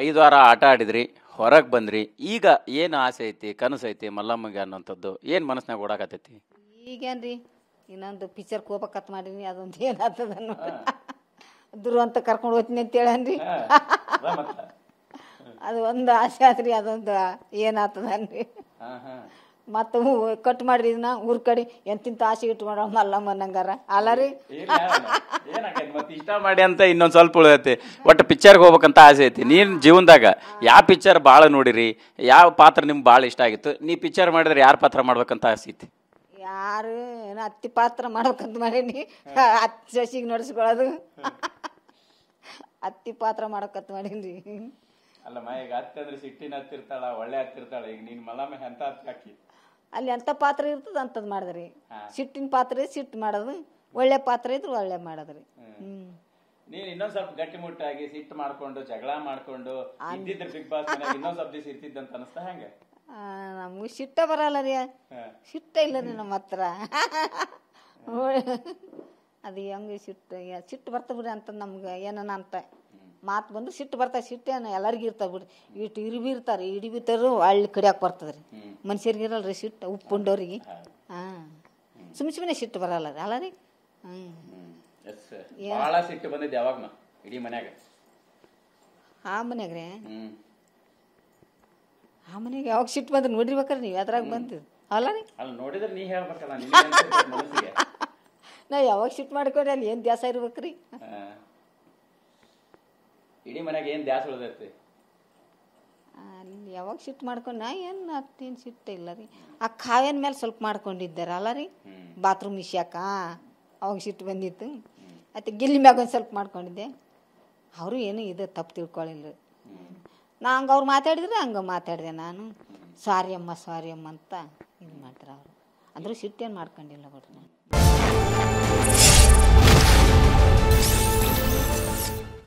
5 ವಾರ ಆಟ ಆಡಿದ್ರಿ, ಹೊರಗೆ ಬಂದ್ರಿ. ಈಗ ಏನು ಆಸೆ ಐತಿ, ಕನಸು ಐತಿ ಮಲ್ಲಮ್ಮಗೆ ಅನ್ನೋಂಥದ್ದು ಏನು ಮನಸ್ಸಿನಾಗ ಓಡಾಕತ್ತೈತಿ? ಈಗೇನ್ರಿ ಇನ್ನೊಂದು ಪಿಕ್ಚರ್ಗೆ ಹೋಗ್ಬೇಕತ್ ಮಾಡೀನಿ, ಅದೊಂದು ಏನಾಗ್ತದ ದುರು ಅಂತ ಕರ್ಕೊಂಡು ಹೋಗ್ತೀನಿ ಅಂತ ಹೇಳನ್ರಿ. ಅದು ಒಂದು ಆಸೆ ಆತ್ರಿ, ಅದೊಂದು ಏನಾಗ್ತದನ್ರಿ. ಮತ್ತು ಕಟ್ ಮಾಡ್ರಿ ಇದನ್ನ ಊರ್ ಕಡೆ ಎಂತಿಂತ ಆಸೆ ಇಟ್ಕೊಂಡ ಮಲ್ಲಮ್ಮ ಅನ್ನಂಗಾರ ಅಲ್ಲ ರೀ. ಇಷ್ಟ ಮಾಡಿ ಅಂತ ಇನ್ನೊಂದು ಸ್ವಲ್ಪ ಉಳಿದೈತಿ. ಒಟ್ಟು ಪಿಕ್ಚರ್ಗೆ ಹೋಗ್ಬೇಕಂತ ಆಸೆ ಐತಿ. ನೀನು ಜೀವನದಾಗ ಯಾವ ಪಿಕ್ಚರ್ ಭಾಳ ನೋಡಿರಿ, ಯಾವ ಪಾತ್ರ ನಿಮ್ಗೆ ಭಾಳ ಇಷ್ಟ ಆಗಿತ್ತು? ನೀ ಪಿಕ್ಚರ್ ಮಾಡಿದ್ರೆ ಯಾರು ಪಾತ್ರ ಮಾಡ್ಬೇಕಂತ ಆಸೆ ಐತಿ? ಯಾರು ಏನೋ ಅತ್ತಿ ಪಾತ್ರ ಮಾಡ್ಬೇಕಂತ ಮಾಡೀನಿ, ಅತ್ತಿ ಸಸಿಗೆ ನಡೆಸ್ಕೊಳ್ಳೋದು. ಅತ್ತಿ ಪಾತ್ರ ಮಾಡಕಂತ ಮಾಡೀನಿ. ಅಲ್ಲಮ್ಮ, ಈಗ ಅತ್ತೆ ಅಂದ್ರೆ ಸಿಟ್ಟಿನ ಹತ್ತಿರ್ತಾಳ, ಒಳ್ಳೆ ಹತ್ತಿರ್ತಾಳ. ಈಗ ನೀನು ಮಲ್ಲಮ್ಮ ಎಂತ ಹತ್ತಿ ಹಾಕಿ ಅಲ್ಲಿ ಎಂಥ ಪಾತ್ರ ಇರ್ತದ ಅಂತದ್ ಮಾಡಿದ್ರಿ. ಸಿಟ್ಟಿನ ಪಾತ್ರ ಸಿಟ್ಟು ಮಾಡೋದು, ಒಳ್ಳೆ ಪಾತ್ರ ಇದ್ರು ಒಳ್ಳೆ ಮಾಡೋದ್ರಿ. ನೀನ್ ಇನ್ನೊಂದ್ ಸ್ವಲ್ಪ ಗಟ್ಟಿ ಮುಟ್ಟಾಗಿ ಸಿಟ್ಟು ಮಾಡ್ಕೊಂಡು ಜಗಳ ಮಾಡ್ಕೊಂಡು ಇದ್ದಿದ್ರ ಬಿಗ್ ಬಾಸ್ ಇನ್ನೊಂದ್ ಸ್ವಲ್ಪ ದಿವಸ ಇರ್ತಿದ್ದಂತ ಅನಿಸ್ತಾ ಹೆಂಗ? ನಮ್ಗೆ ಸಿಟ್ಟ ಬರಲ್ಲ ರೀ, ಸಿಟ್ಟ ಇಲ್ಲ ರೀ ನಮ್ಮ ಹತ್ರ. ಅದು ಹೆಂಗೆ ಸಿಟ್ಟು ಬರ್ತಾ ಬಿಡ್ರಿ ಅಂತ ನಮ್ಗೆ ಏನನ ಅಂತ ಮಾತು ಬಂದ್ರೆ ಸಿಟ್ಟು ಬರ್ತಾವೆ. ಸಿಟ್ಟು ಏನು ಎಲ್ಲರಿಗೂ ಇರ್ತಾವೆ ಬಿಡ್ರಿ. ಇಟ್ಟು ಇರಿಬಿ ಇರ್ತಾರೆ, ಇಡಿಬಿತಾರು ಹಳ್ಳಿ ಕಡಿಯಾಕೆ ಬರ್ತದ್ರಿ. ಮನುಷ್ಯರಿಗೆ ಇರಲ್ರಿ ಸಿಟ್ಟು, ಉಪ್ಪುಂಡವ್ರಿಗೆ. ಸುಮ್ಮನೆ ಸಿಟ್ಟು ಬರಲ್ಲ ರೀ, ಅಲ್ಲ ರೀ. ಭಾಳ ಸಿಟ್ಟು ಬಂದಿದ್ದು ಯಾವಾಗ ಇಡೀ ಮನ್ಯಾಗ? ಆ ಮನ್ಯಾಗ ರೀ, ಆ ಮನೆಗೆ ಯಾವಾಗ ಸಿಟ್ಟು ಬಂದ್ರೆ ನೋಡಿರ್ಬೇಕ್ರಿ ನೀವು, ಅದ್ರಾಗ ಬಂತು ಅಲ್ಲ ರೀ. ಅಲ್ಲ ನೋಡಿದ್ರೆ ನೀ ಹೇಳ್ಬೇಕಲ್ಲ. ನಾ ಯಾವಾಗ ಸಿಟ್ಟು ಮಾಡ್ಕೊಂಡ್ರೆ ಅಲ್ಲಿ ಏನು ದ್ಯಾಸ ಇರ್ಬೇಕ್ರಿ? ಇಡೀ ಮನ್ಯಾಗ ಏನು ದ್ಯಾಸ ಉಳಿದೈತಿ? ಅಲ್ಲಿ ಯಾವಾಗ ಸಿಟ್ಟು ಮಾಡ್ಕೊಂಡು ನಾ ಏನು ಅತ್ತೇನು ಸಿಟ್ಟು ಇಲ್ಲ ರೀ. ಆ ಕಾವ್ಯನ ಮೇಲೆ ಸ್ವಲ್ಪ ಮಾಡ್ಕೊಂಡಿದ್ದಾರೆ ಅಲ್ಲ ರೀ, ಬಾತ್ರೂಮ್ ವಿಷಯಕ್ಕ ಅವಾಗ ಸಿಟ್ಟು ಬಂದಿತ್ತು. ಮತ್ತು ಗಿಲ್ಲಿ ಮ್ಯಾಗ ಒಂದು ಸ್ವಲ್ಪ ಮಾಡ್ಕೊಂಡಿದ್ದೆ. ಅವರು ಏನು ಇದು ತಪ್ಪು ತಿಳ್ಕೊಳ್ಳಿಲ್ಲ. ನಾ ಹಂಗೆ ಅವ್ರು ಮಾತಾಡಿದ್ರೆ ಹಂಗೆ ಮಾತಾಡಿದೆ ನಾನು. ಸಾರಿ ಅಮ್ಮ ಅಂತ ಇದು ಮಾಡ್ತಾರೆ ಅವರು. ಅಂದರೂ ಸಿಟ್ಟೇನು ಮಾಡ್ಕೊಂಡಿಲ್ಲ ಬಿಡ್ರಿ ನಾನು.